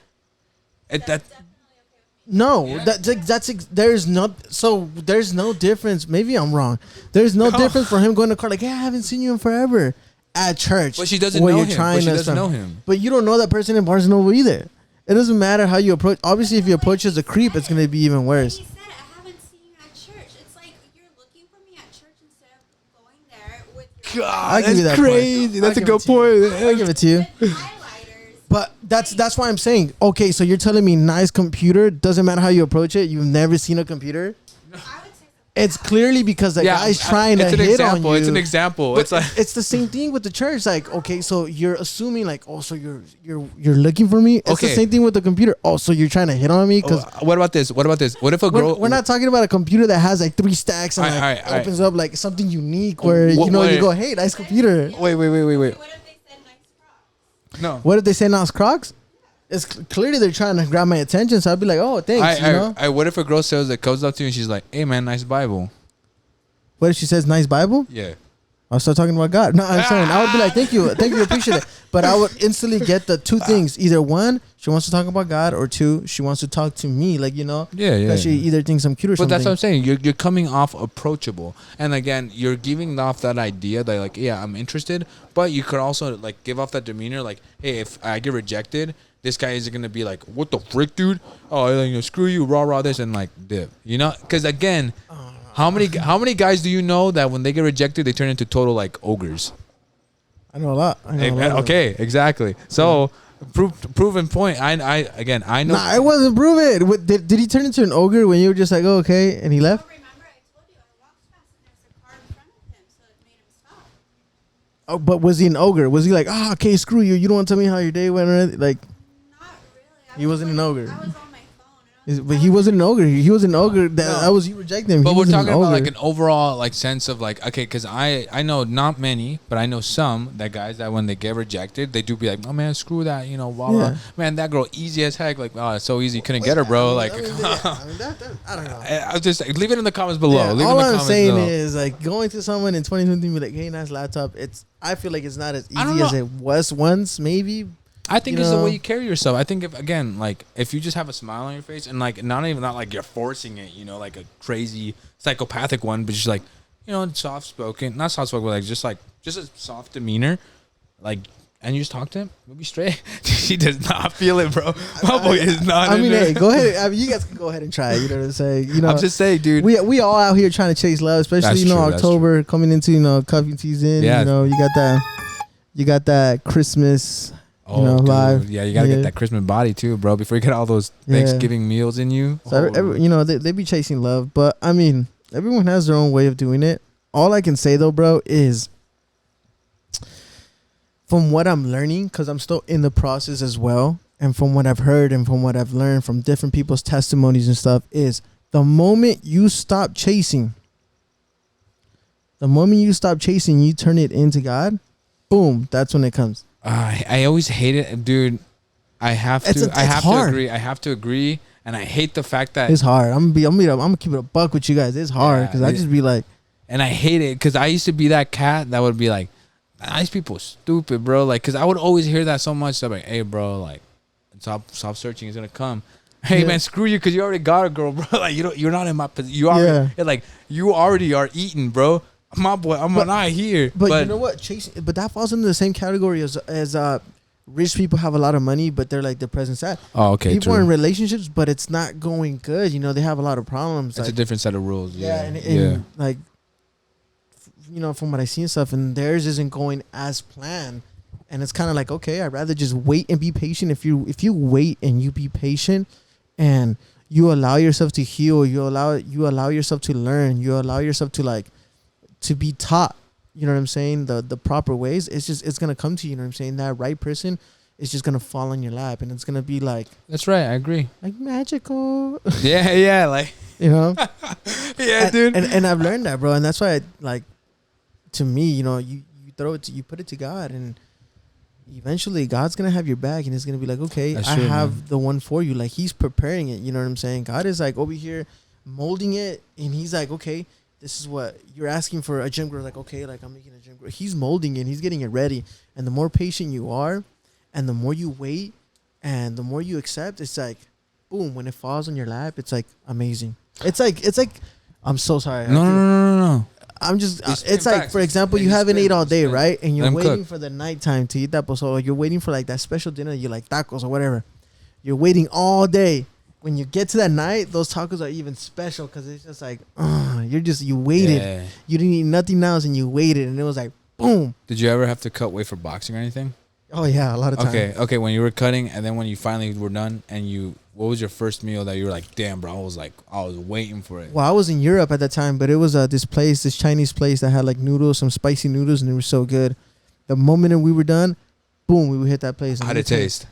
No, there's no difference. Maybe I'm wrong. There's no difference for him going to car like, hey, I haven't seen you in forever at church. But she doesn't know him. But you don't know that person in Barnes and Noble either. It doesn't matter how you approach. Obviously, if you approach as a creep, it's going to be even worse. He said, I haven't seen you at church. It's like you're looking for me at church instead of going there with your God, give you that's that crazy. point. That's a I'll good give it to you. point. I'll give it to you. highlighters. But that's why I'm saying, okay, so you're telling me nice computer, doesn't matter how you approach it, you've never seen a computer. I would say It's clearly because the guy's trying to hit on you. It's an example. But it's like it's the same thing with the church. Like, okay, so you're assuming like, oh, so you're looking for me. It's the same thing with the computer. Oh, so you're trying to hit on me? Because what about this? What if a girl? We're not talking about a computer that has like 3 stacks and opens up like something unique where you go, hey, nice computer. Wait. What if they said nice Crocs? No. What if they say nice Crocs? It's clearly they're trying to grab my attention, so I'd be like, oh, thanks. What if a girl says that comes up to you and she's like, hey man, nice Bible. What if she says nice Bible? Yeah. I'll start talking about God. No, I'm saying I would be like, thank you, appreciate it. But I would instantly get the 2 things. Either 1, she wants to talk about God, or 2, she wants to talk to me. Like, Yeah. She either thinks I'm cute or something. But that's what I'm saying. You're coming off approachable. And again, you're giving off that idea that like, yeah, I'm interested. But you could also like give off that demeanor like, hey, if I get rejected, this guy isn't going to be like, what the frick, dude? Oh, screw you, rah, this, and like dip. Because again... How many guys do you know that when they get rejected they turn into total like ogres? I know a lot. Okay, exactly. So proven point. I know. Nah, it wasn't proven. Did he turn into an ogre when you were just like, oh, okay, and he left? Remember, I told you I walked past and there was a car in front of him, so it made him stop. Oh, but was he an ogre? Was he like, okay, screw you. You don't want to tell me how your day went or anything? Like, Not really. He wasn't an ogre. I was on my phone. And but he wasn't an ogre. He was an ogre. That was you rejecting him. But we're talking about like an overall like sense of like, okay, because I know not many, but I know some that guys that when they get rejected, they do be like, oh man, screw that, blah, blah. Man, that girl easy as heck. Like, oh, it's so easy, couldn't get her, bro. Like, I don't know. I'll just leave it in the comments below. Yeah, all I'm saying is like going to someone in 2020 and be like, hey, nice laptop. I feel like it's not as easy as it was once, maybe. I think it's the way you carry yourself. I think if you just have a smile on your face and like not like you're forcing it, like a crazy psychopathic one, but just like, soft spoken, not soft spoken, but like just a soft demeanor, like, and you just talk to him, maybe straight. She does not feel it, bro. My boy is not. I mean, hey, go ahead. You guys can go ahead and try it. You know what I'm saying? I'm just saying, dude. We all out here trying to chase love, especially October coming into cuffing season. Yeah. You got that Christmas. Live. Yeah, you gotta get that Christmas body too, bro. Before you get all those Thanksgiving meals in you. So they be chasing love, but I mean, everyone has their own way of doing it. All I can say though, bro, is from what I'm learning, because I'm still in the process as well, and from what I've heard and from what I've learned from different people's testimonies and stuff, is the moment you stop chasing, you turn it into God, boom, that's when it comes. I always hate it, dude. I have to agree, and I hate the fact that it's hard. I'm gonna keep it a buck with you guys. It's hard because I just be like, and I hate it because I used to be that cat that would be like, "These people are stupid, bro." Like, because I would always hear that so much. So I'm like, "Hey, bro, like, stop searching. It's gonna come." Hey, man, screw you because you already got a girl, bro. Like, you're not in my position. You already, you already are eating, bro. My boy, I'm not here. But you know what? Chasing, but that falls into the same category as rich people have a lot of money, but they're like depressed and sad. Oh, okay. People are in relationships, but it's not going good. They have a lot of problems. It's a different set of rules. Yeah. And like, from what I see and stuff, and theirs isn't going as planned. And it's kind of like, okay, I'd rather just wait and be patient. If you wait and you be patient and you allow yourself to heal, you allow yourself to learn, you allow yourself to be taught, you know what I'm saying, the proper ways, it's gonna come to you, you know what I'm saying, that right person is just gonna fall in your lap, and it's gonna be like, that's right, I agree, like magical. yeah like yeah, dude. And I've learned that, bro, and that's why to me, you put it to God, and eventually God's gonna have your back, and it's gonna be like, okay, I have the one for you. Like, he's preparing it, you know what I'm saying. God is like over here molding it, and he's like, okay, this is what you're asking for, a gym girl. Like, okay, like, I'm making a gym girl. He's molding it. He's getting it ready. And the more patient you are, and the more you wait, and the more you accept, it's like, boom, when it falls on your lap, it's like amazing. It's like, I'm so sorry. No. I'm just, it's like, for example, you haven't ate all day, right? And you're waiting for the nighttime to eat that pozole. You're waiting for like that special dinner. You like tacos or whatever. You're waiting all day. When you get to that night, those tacos are even special because it's just like, you waited. Yeah. You didn't eat nothing else and you waited, and it was like, boom. Did you ever have to cut weight for boxing or anything? Oh yeah, a lot of time. Okay. When you were cutting, and then when you finally were done, and what was your first meal that you were like, damn, bro, I was waiting for it. Well, I was in Europe at that time, but it was this Chinese place that had like noodles, some spicy noodles, and they were so good. The moment we were done, boom, we would hit that place. How'd it taste?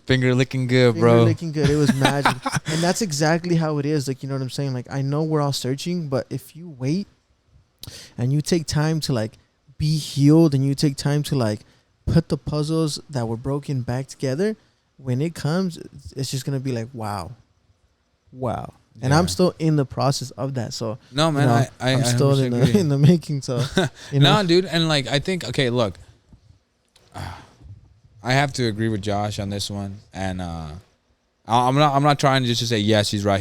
Finger licking good, bro. Finger licking good. It was magic. And that's exactly how it is. Like, you know what I'm saying? Like, I know we're all searching, but if you wait and you take time to like be healed, and you take time to like put the puzzles that were broken back together, when it comes, it's just gonna be like, wow. And I'm still in the process of that. So no, man, you know, I'm still in the making. So you know? No, dude, and like I think, okay, look, I have to agree with Josh on this one, and I'm not trying to just say yes, he's right.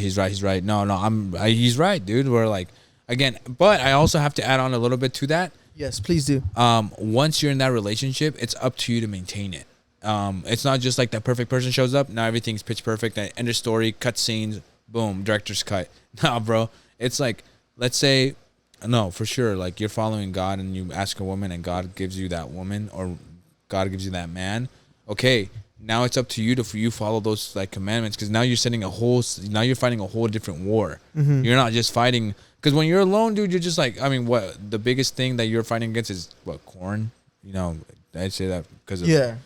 No, he's right, dude. We're like, again, but I also have to add on a little bit to that. Yes, please do. Once you're in that relationship, it's up to you to maintain it. It's not just like that perfect person shows up, now everything's pitch perfect, end of story, cut scenes, boom, director's cut. Nah, bro. It's like, let's say, no, for sure, like you're following God and you ask a woman and God gives you that woman, or God gives you that man. Okay, now it's up to you to follow those like commandments, because now you're fighting a whole different war. Mm-hmm. You're not just fighting, because when you're alone, dude, you're just like, I mean, what the biggest thing that you're fighting against is what, corn? You know, I'd say that because of you're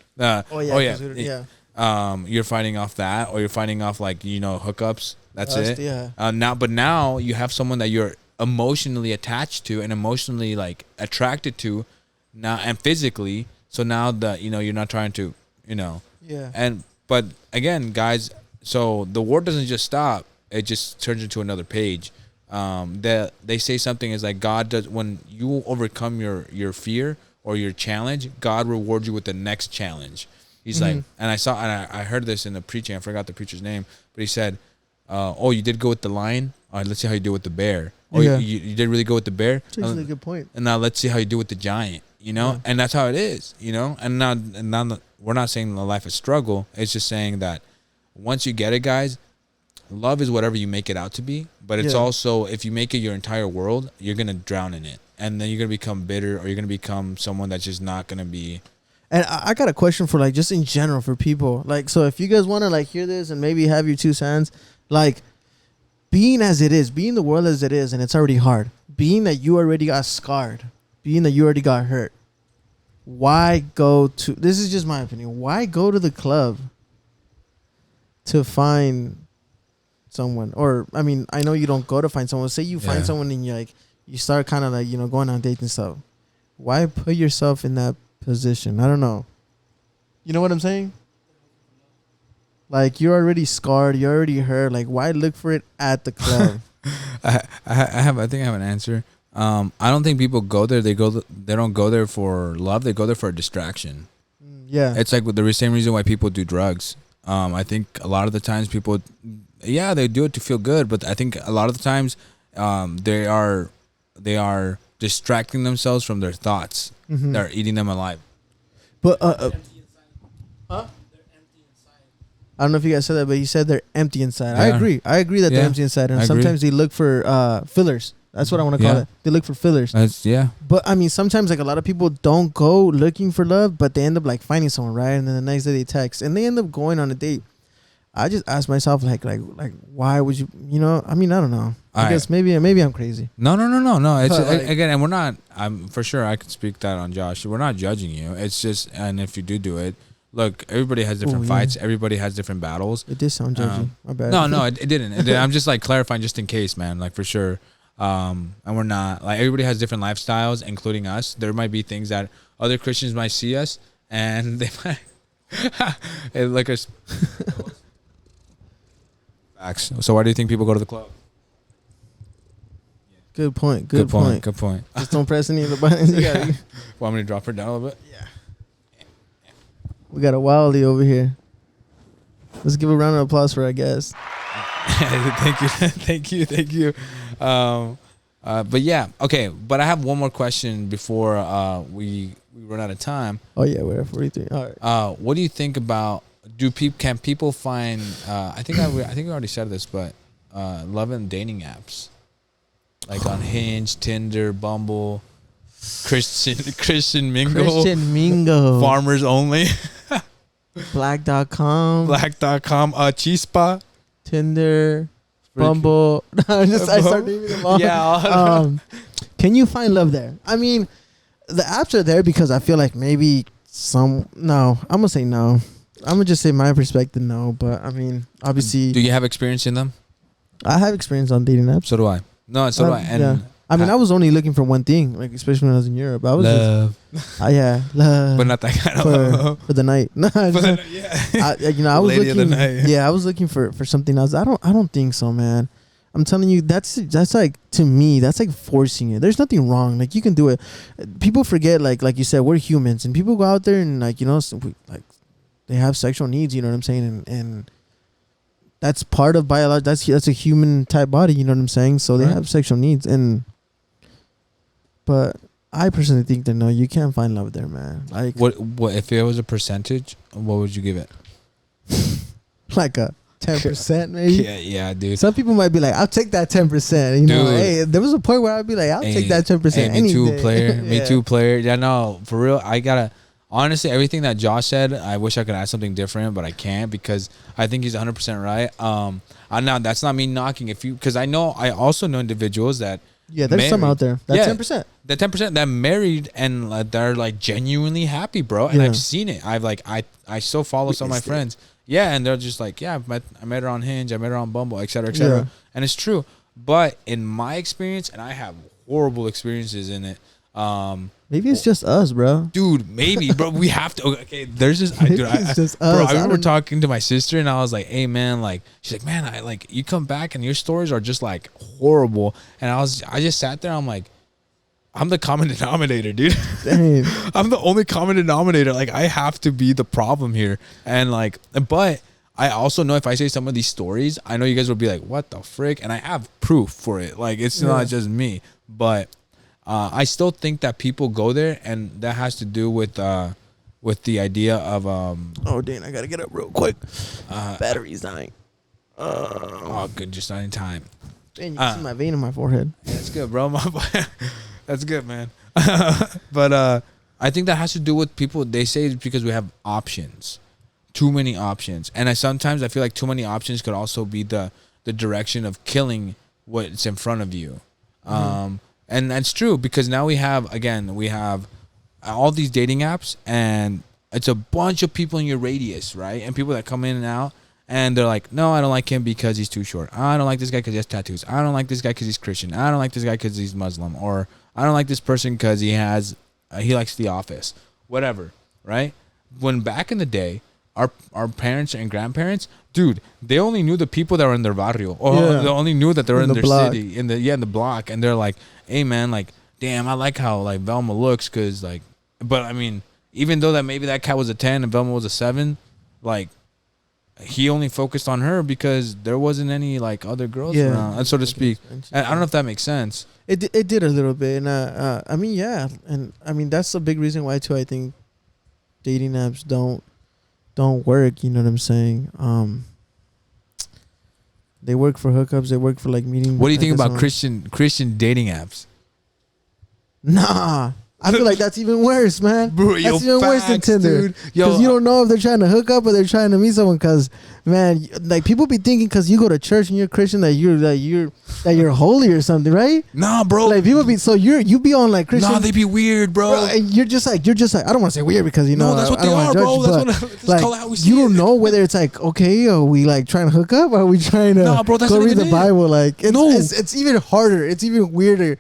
fighting off that, or you're fighting off like, you know, hookups. That's it. Yeah. But now you have someone that you're emotionally attached to and emotionally like attracted to now, and physically. So now that, you know, you're not trying to, you know. Yeah. But again, guys, so the war doesn't just stop. It just turns into another page. They say something is like, God does, when you overcome your fear or your challenge, God rewards you with the next challenge. He's like, and I heard this in the preaching. I forgot the preacher's name, but he said, "Oh, you did go with the lion. All right, let's see how you do with the bear. Oh, yeah. you did really go with the bear. That's actually a good point. And now let's see how you do with the giant. You know, and that's how it is. You know, and now we're not saying the life is struggle. It's just saying that once you get it, guys, love is whatever you make it out to be. But it's also, if you make it your entire world, you're gonna drown in it, and then you're gonna become bitter, or you're gonna become someone that's just not gonna be. And I got a question for like just in general for people. Like, so if you guys want to like hear this and maybe have your 2 cents, like being as it is, being the world as it is, and it's already hard, being that you already got scarred, being that you already got hurt, why go to, this is just my opinion, why go to the club to find someone? Or, I mean, I know you don't go to find someone. Say you find someone and you like, you start kind of like, you know, going on dates and stuff. Why put yourself in that position? I don't know. You know what I'm saying? Like, you're already scarred, you're already hurt. Like, why look for it at the club? I think I have an answer. I don't think people go there. They don't go there for love. They go there for a distraction. Yeah. It's like the same reason why people do drugs. I think a lot of the times people, they do it to feel good, but I think a lot of the times, they are distracting themselves from their thoughts. Mm-hmm. They're eating them alive. But I don't know if you guys said that, but you said they're empty inside. Yeah. I agree that they're empty inside, and sometimes they look for fillers. That's what I want to call it. They look for fillers. But I mean, sometimes like a lot of people don't go looking for love, but they end up like finding someone, right? And then the next day they text, and they end up going on a date. I just ask myself like why would you? You know, I mean, I don't know. I guess maybe I'm crazy. No. It's like, again, and we're not. I'm for sure. I can speak that on Josh. We're not judging you. It's just, and if you do it, look, everybody has different fights. Everybody has different battles. It did sound judgy. My bad. No, it didn't. I'm just like clarifying just in case, man. Like for sure. And we're not, like, everybody has different lifestyles, including us. There might be things that other Christians might see us, and they might like us. Facts. So why do you think people go to the club? Good point. Good point. Just don't press any of the buttons. Want me to drop her down a little bit? Yeah. We got a Wildie over here. Let's give a round of applause for our guest. Thank you. But yeah, okay. But I have one more question before we run out of time. Oh yeah, we're at 43. All right. What do you think about? Can people find? I think we already said this, but love and dating apps, like on Hinge, Tinder, Bumble. Christian Mingle. Christian Mingo. Farmers only. Black.com. Black.com. Chispa. Tinder. Bumble. I start naming them all. Yeah. Can you find love there? I mean, the apps are there because I feel like maybe no. I'm gonna say no. I'm gonna just say my perspective, no. But I mean, obviously, Do you have experience in them? I have experience on dating apps. So do I. No, so do I. And yeah. I mean, I was only looking for one thing, like especially when I was in Europe. I was love, love, but not that kind of love. for the night. No, Yeah. I was Lady of the looking. night. Yeah, I was looking for something else. I don't think so, man. I'm telling you, that's like, to me, that's like forcing it. There's nothing wrong. Like, you can do it. People forget, like you said, we're humans, and people go out there and like, like they have sexual needs. You know what I'm saying? And that's part of biology. That's a human type body. You know what I'm saying? So they have sexual needs, but I personally think that no, you can't find love there, man. Like, what if it was a percentage? What would you give it? like a 10% maybe. Yeah, dude. Some people might be like, I'll take that 10%. You know, Dude. hey, there was a point where I'd be like, I'll take that 10%. Hey, any me too, day. player. Yeah. Me too, player. Yeah, no, for real. I gotta. Honestly, everything that Josh said, I wish I could add something different, but I can't because I think he's 100% right. Now that's not me knocking because I also know individuals that. Yeah, there's some out there. That's 10%. The 10% that married and they're like genuinely happy, bro. And Yeah. I've seen it. I still follow some of my friends. Yeah, and they're just like, yeah, I met her on Hinge, I met her on Bumble, et cetera, et cetera. Yeah. And it's true. But in my experience, and I have horrible experiences in it. Maybe it's just us, bro. Dude, maybe, bro. We have to. Okay, there's this. Maybe it's just bro, us. I I remember don't- talking to my sister, and I was like, "Hey, man, like," she's like, "Man, I like you come back, and your stories are just like horrible." And I just sat there. I'm like, I'm the common denominator, dude. Dang. I'm the only common denominator. Like, I have to be the problem here, and like, but I also know if I say some of these stories, I know you guys will be like, "What the frick?" And I have proof for it. Like, it's not just me, but. I still think that people go there, and that has to do with the idea of Oh, dang, I gotta get up real quick. Battery's dying. oh, good, just not in time. Dang, you can see my vein in my forehead. That's good, bro. That's good, man. But I think that has to do with people. They say it's because we have options, too many options, and sometimes I feel like too many options could also be the direction of killing what's in front of you. And that's true because now we have all these dating apps, and it's a bunch of people in your radius, right? And people that come in and out, and they're like, no, I don't like him because he's too short. I don't like this guy because he has tattoos. I don't like this guy because he's Christian. I don't like this guy because he's Muslim. Or I don't like this person because he likes The Office. Whatever, right? When back in the day, our parents and grandparents, dude, they only knew the people that were in their barrio. Or they only knew that they were in their block. city, in the block. And they're like, hey, man, like, damn, I like how, like, Velma looks because, like, but, I mean, even though that maybe that cat was a 10 and Velma was a 7, like, he only focused on her because there wasn't any, like, other girls around, so to speak. And I don't know if that makes sense. It did a little bit, and I mean, yeah, and I mean that's a big reason why too. I think dating apps don't work. You know what I'm saying? They work for hookups. They work for like meeting. What do you think about someone. Christian dating apps? Nah, I feel like that's even worse, man. Bro, That's even worse than Tinder. dude. Yo, Because you don't know if they're trying to hook up or they're trying to meet someone. Because man, like people be thinking because you go to church and you're Christian that you're holy or something, right? nah, bro. Like people be so you be on like Christian. Nah, they be weird, bro. Bro, and you're just like I don't want to say weird because No, that's what I don't they wanna are, bro. judge, That's but, what let's like, call it how we see you don't it. know whether it's like, okay, are we like trying to hook up? Or are we trying to Nah, bro, that's go not read even the it. Bible? Like No. it's even harder. It's even weirder.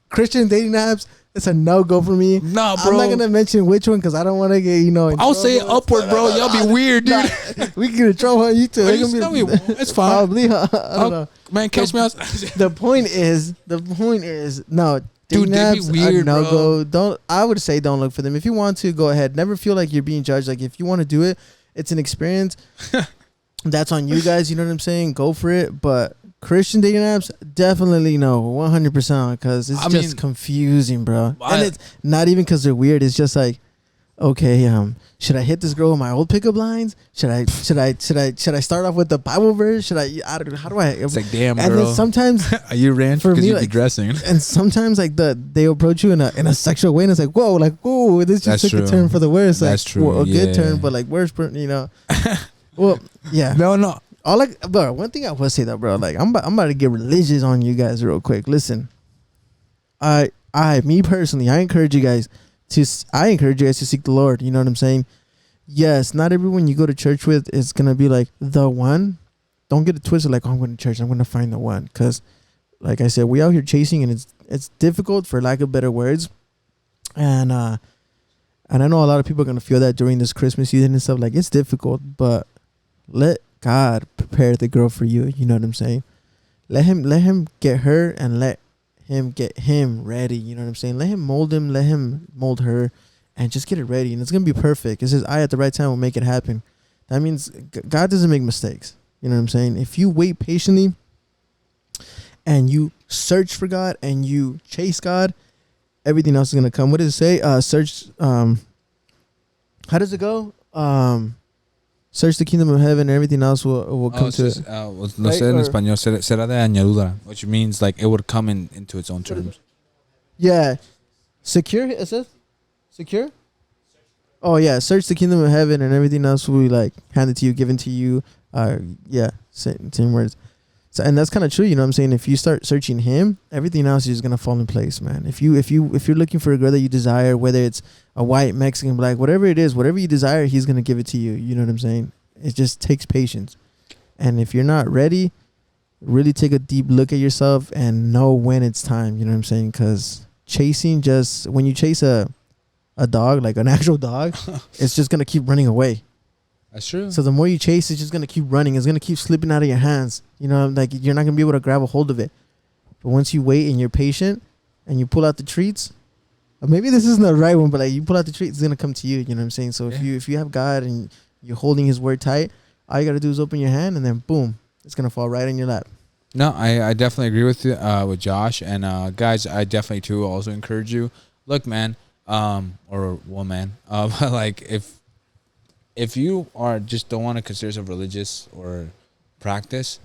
Christian dating apps. It's a no go for me. Nah, I'm bro. not gonna mention which one because I don't want to get in I'll say trouble. upward, bro. Y'all be weird, dude. We can get in trouble on YouTube. Are you- no, it's fine. Probably. I don't know. Man, catch me out. The point is no. Dude, Dating they be apps are weird, no bro. go. I would say don't look for them. If you want to, go ahead. Never feel like you're being judged. Like if you want to do it, it's an experience. That's on you guys. You know what I'm saying? Go for it. But Christian dating apps, definitely no, 100%, because it's just confusing, bro. And it's not even because they're weird. It's just like, okay, should I hit this girl with my old pickup lines? Should I start off with the Bible verse? How do I? It's like, damn, and girl. then sometimes Are you ranch? for Because me, you like, be dressing. and sometimes like they approach you in a sexual way, and it's like, whoa, this just That's took a true. turn for the worse. That's like, true, well, a good yeah. turn, but like worse, you know. Well, yeah. No. All like, bro. One thing I will say though, bro. Like, I'm about to get religious on you guys real quick. Listen, me personally, I encourage you guys to seek the Lord. You know what I'm saying? Yes, not everyone you go to church with is gonna be like the one. Don't get it twisted. Like, oh, I'm going to church, I'm gonna find the one. Because, like I said, we out here chasing, and it's difficult, for lack of better words. And I know a lot of people are gonna feel that during this Christmas season and stuff. Like, it's difficult, but let God prepare the girl for you. You know what I'm saying? Let him get her, and let him get him ready. You know what I'm saying? Let him mold her, and just get it ready, and it's gonna be perfect. It says, "I at the right time will make it happen." That means God doesn't make mistakes. You know what I'm saying? If you wait patiently, and you search for God, and you chase God, everything else is gonna come. What does it say? Search. How does it go? Search the kingdom of heaven, and everything else will come to it. Lo sé en español, será de añadidura, which means like it would come into its own terms. Yeah, secure. It says secure. Oh yeah, search the kingdom of heaven, and everything else will be like handed to you, given to you. Yeah, same words. So, and that's kind of true. You know what I'm saying? If you start searching Him, everything else is gonna fall in place, man. If you're looking for a girl that you desire, whether it's a white, Mexican, black, whatever it is, whatever you desire, He's gonna give it to you. You know what I'm saying? It just takes patience. And if you're not ready, really take a deep look at yourself and know when it's time. You know what I'm saying? Because chasing, just when you chase a dog, like an actual dog, it's just gonna keep running away. That's true. So the more you chase, it's just gonna keep running. It's gonna keep slipping out of your hands. You know, like you're not gonna be able to grab a hold of it. But once you wait and you're patient, and you pull out the treats, or maybe this isn't the right one, but like you pull out the treats, it's gonna come to you. You know what I'm saying? So if you have God and you're holding His word tight, all you gotta do is open your hand, and then boom, it's gonna fall right in your lap. No, I definitely agree with you, with Josh, and guys, I definitely too also encourage you. Look, man, or woman, like if you are just don't want to consider yourself religious or practice,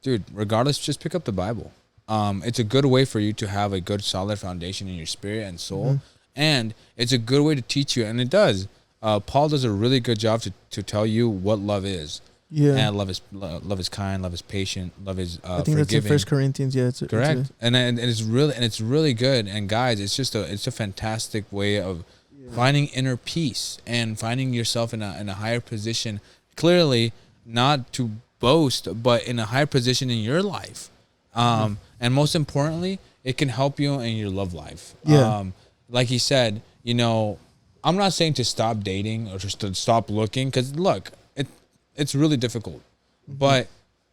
dude, regardless, just pick up the Bible. It's a good way for you to have a good solid foundation in your spirit and soul, and it's a good way to teach you, and it does. Paul does a really good job to tell you what love is. Yeah, and love is kind, love is patient, love is I think forgiving. That's in 1 Corinthians. Yeah, it's correct. And it's really good. And guys, it's a fantastic way of finding inner peace and finding yourself in a higher position. Clearly, not to boast, but in a higher position in your life. And most importantly, it can help you in your love life. Yeah. Like he said, you know, I'm not saying to stop dating or just to stop looking, because look, it's really difficult. But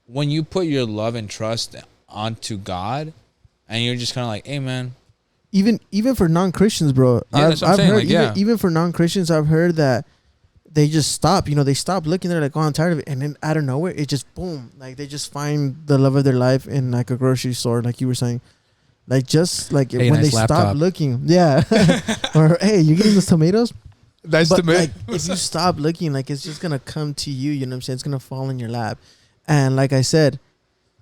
when you put your love and trust onto God, and you're just kind of like, hey, man. Even for non-Christians, bro. Yeah, that's what I'm saying. Heard, even for non-Christians, I've heard that they just stop. You know, they stop looking. They're like, oh, I'm tired of it. And then out of nowhere, it just boom. Like they just find the love of their life in like a grocery store, like you were saying. Like just like hey, when nice they laptop. Stop looking. Yeah. Or, hey, you getting those tomatoes? Nice tomato. Like, if you stop looking, like it's just going to come to you. You know what I'm saying? It's going to fall in your lap. And like I said,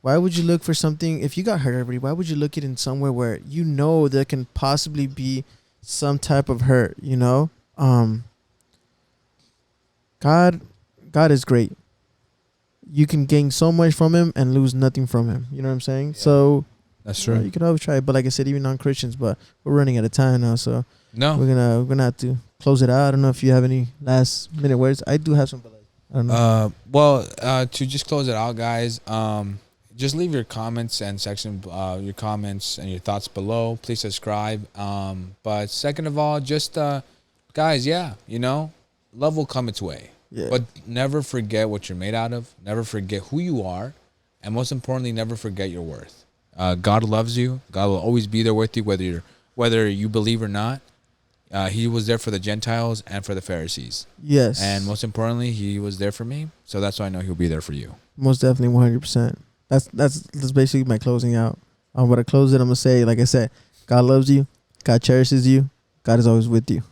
why would you look for something if you got hurt already? Why would you look it in somewhere where you know there can possibly be some type of hurt? You know, God is great. You can gain so much from Him and lose nothing from Him. You know what I'm saying? Yeah. So that's true. You can always try it, but like I said, even non-Christians. But we're running out of time now, so we're gonna have to close it out. I don't know if you have any last minute words. I do have some, but I don't know. To just close it out, guys. Just leave your comments and your comments and your thoughts below. Please subscribe. But second of all, just guys, you know, love will come its way. Yeah. But never forget what you're made out of. Never forget who you are, and most importantly, never forget your worth. God loves you. God will always be there with you, whether you believe or not. He was there for the Gentiles and for the Pharisees. Yes. And most importantly, He was there for me. So that's why I know He'll be there for you. Most definitely, 100%. That's basically my closing out. I'm going to close it. I'm going to say, like I said, God loves you. God cherishes you. God is always with you.